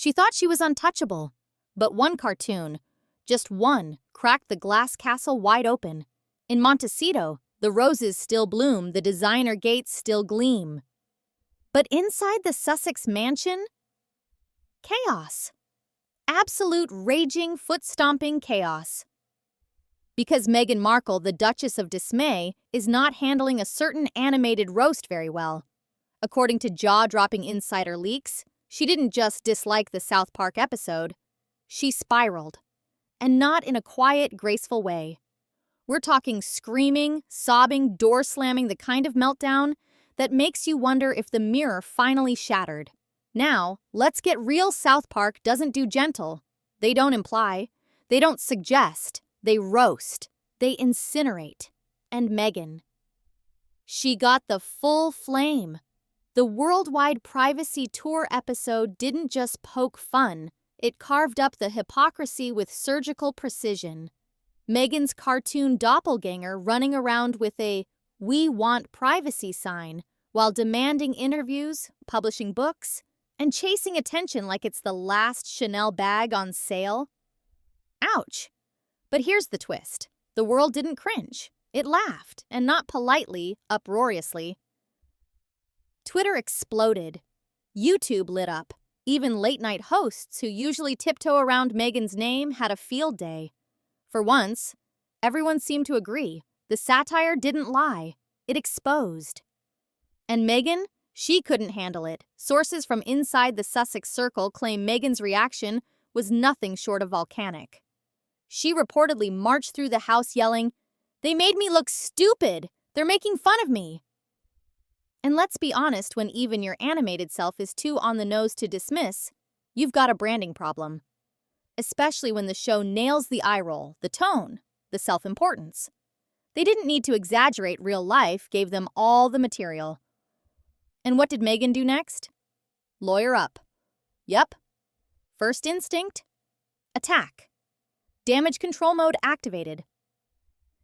She thought she was untouchable. But one cartoon, just one, cracked the glass castle wide open. In Montecito, the roses still bloom, the designer gates still gleam. But inside the Sussex mansion, chaos. Absolute raging, foot-stomping chaos. Because Meghan Markle, the Duchess of Dismay, is not handling a certain animated roast very well. According to jaw-dropping insider leaks, she didn't just dislike the South Park episode, she spiraled. And not in a quiet, graceful way. We're talking screaming, sobbing, door-slamming, the kind of meltdown that makes you wonder if the mirror finally shattered. Now, let's get real. South Park doesn't do gentle. They don't imply. They don't suggest. They roast. They incinerate. And Meghan. She got the full flame. The worldwide privacy tour episode didn't just poke fun. It carved up the hypocrisy with surgical precision. Meghan's cartoon doppelganger running around with a "We want privacy" sign while demanding interviews, publishing books, and chasing attention like it's the last Chanel bag on sale. Ouch! But here's the twist. The world didn't cringe. It laughed, and not politely, uproariously. Twitter exploded. YouTube lit up. Even late-night hosts who usually tiptoe around Meghan's name had a field day. For once, everyone seemed to agree. The satire didn't lie. It exposed. And Meghan? She couldn't handle it. Sources from inside the Sussex circle claim Meghan's reaction was nothing short of volcanic. She reportedly marched through the house yelling, "They made me look stupid! They're making fun of me!" And let's be honest, when even your animated self is too on the nose to dismiss, you've got a branding problem. Especially when the show nails the eye roll, the tone, the self-importance. They didn't need to exaggerate. Real life gave them all the material. And what did Meghan do next? Lawyer up. Yep. First instinct? Attack. Damage control mode activated.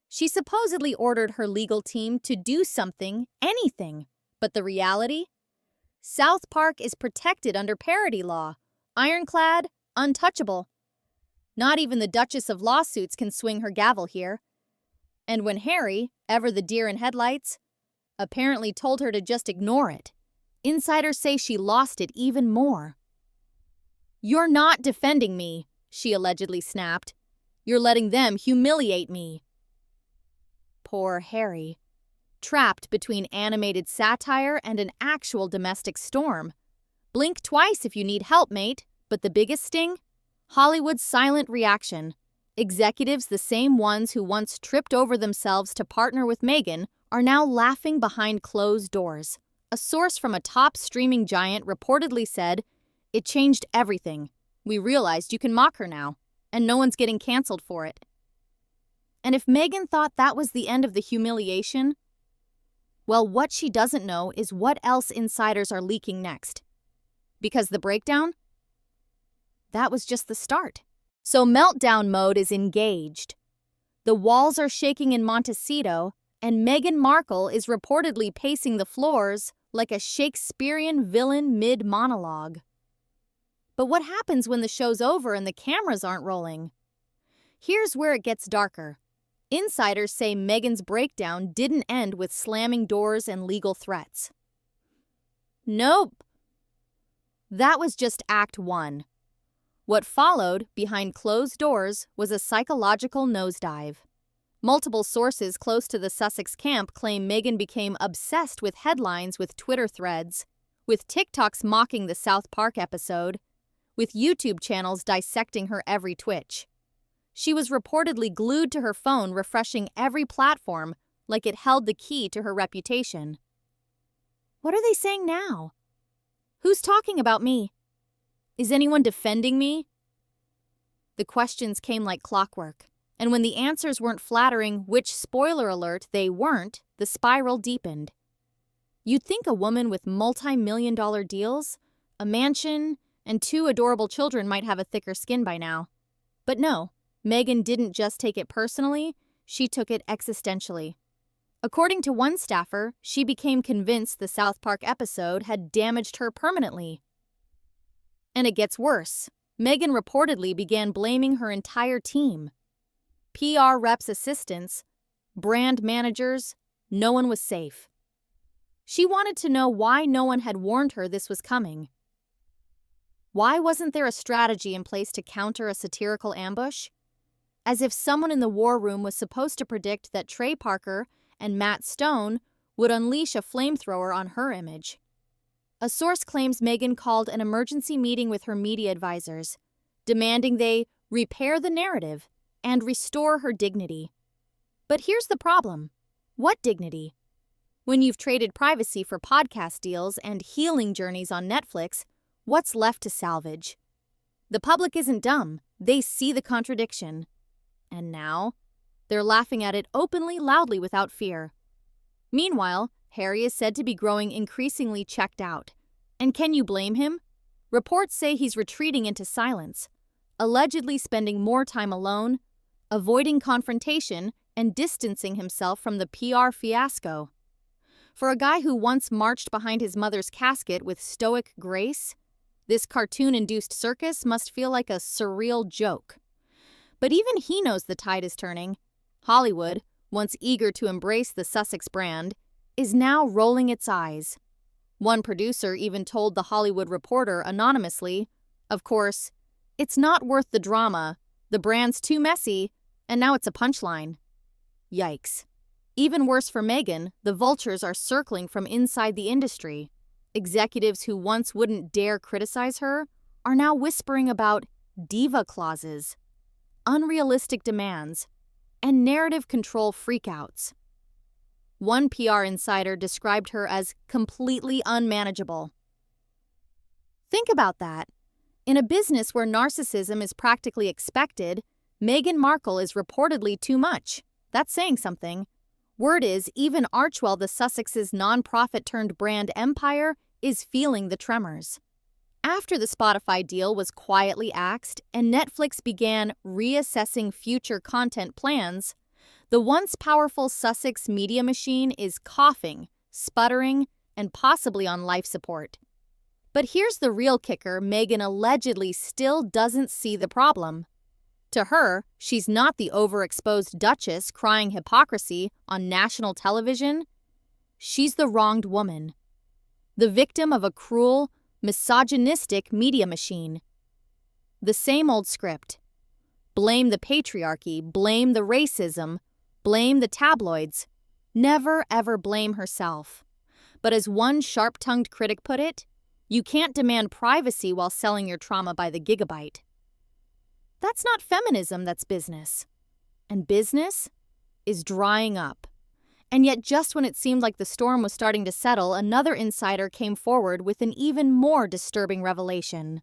She supposedly ordered her legal team to do something, anything. But the reality? South Park is protected under parody law. Ironclad, untouchable. Not even the Duchess of Lawsuits can swing her gavel here. And when Harry, ever the deer in headlights, apparently told her to just ignore it, insiders say she lost it even more. "You're not defending me," she allegedly snapped. "You're letting them humiliate me." Poor Harry. Trapped between animated satire and an actual domestic storm. Blink twice if you need help, mate. But the biggest sting? Hollywood's silent reaction. Executives, the same ones who once tripped over themselves to partner with Meghan, are now laughing behind closed doors. A source from a top streaming giant reportedly said, "It changed everything. We realized you can mock her now, and no one's getting canceled for it." And if Meghan thought that was the end of the humiliation, well, what she doesn't know is what else insiders are leaking next. Because the breakdown? That was just the start. So meltdown mode is engaged. The walls are shaking in Montecito, and Meghan Markle is reportedly pacing the floors like a Shakespearean villain mid-monologue. But what happens when the show's over and the cameras aren't rolling? Here's where it gets darker. Insiders say Meghan's breakdown didn't end with slamming doors and legal threats. Nope. That was just Act 1. What followed, behind closed doors, was a psychological nosedive. Multiple sources close to the Sussex camp claim Meghan became obsessed with headlines with Twitter threads, with TikToks mocking the South Park episode, with YouTube channels dissecting her every twitch. She was reportedly glued to her phone, refreshing every platform like it held the key to her reputation. What are they saying now? Who's talking about me? Is anyone defending me? The questions came like clockwork, and when the answers weren't flattering, which, spoiler alert, they weren't, the spiral deepened. You'd think a woman with multi-million-dollar deals, a mansion, and 2 adorable children might have a thicker skin by now. But no. Meghan didn't just take it personally, she took it existentially. According to one staffer, she became convinced the South Park episode had damaged her permanently. And it gets worse. Meghan reportedly began blaming her entire team. PR reps' assistants, brand managers, no one was safe. She wanted to know why no one had warned her this was coming. Why wasn't there a strategy in place to counter a satirical ambush? As if someone in the war room was supposed to predict that Trey Parker and Matt Stone would unleash a flamethrower on her image. A source claims Meghan called an emergency meeting with her media advisors, demanding they repair the narrative and restore her dignity. But here's the problem. What dignity? When you've traded privacy for podcast deals and healing journeys on Netflix, what's left to salvage? The public isn't dumb. They see the contradiction. And now, they're laughing at it openly, loudly, without fear. Meanwhile, Harry is said to be growing increasingly checked out. And can you blame him? Reports say he's retreating into silence, allegedly spending more time alone, avoiding confrontation, and distancing himself from the PR fiasco. For a guy who once marched behind his mother's casket with stoic grace, this cartoon-induced circus must feel like a surreal joke. But even he knows the tide is turning. Hollywood, once eager to embrace the Sussex brand, is now rolling its eyes. One producer even told The Hollywood Reporter anonymously, "Of course, it's not worth the drama, the brand's too messy, and now it's a punchline." Yikes. Even worse for Meghan, the vultures are circling from inside the industry. Executives who once wouldn't dare criticize her are now whispering about diva clauses, unrealistic demands, and narrative control freakouts. One PR insider described her as completely unmanageable. Think about that. In a business where narcissism is practically expected, Meghan Markle is reportedly too much. That's saying something. Word is, even Archwell the Sussex's nonprofit-turned-brand empire is feeling the tremors. After the Spotify deal was quietly axed and Netflix began reassessing future content plans, the once powerful Sussex media machine is coughing, sputtering, and possibly on life support. But here's the real kicker: Meghan allegedly still doesn't see the problem. To her, she's not the overexposed duchess crying hypocrisy on national television. She's the wronged woman, the victim of a cruel, misogynistic media machine. The same old script. Blame the patriarchy, blame the racism, blame the tabloids. Never, ever blame herself. But as one sharp-tongued critic put it, you can't demand privacy while selling your trauma by the gigabyte. That's not feminism, that's business. And business is drying up. And yet, just when it seemed like the storm was starting to settle, another insider came forward with an even more disturbing revelation.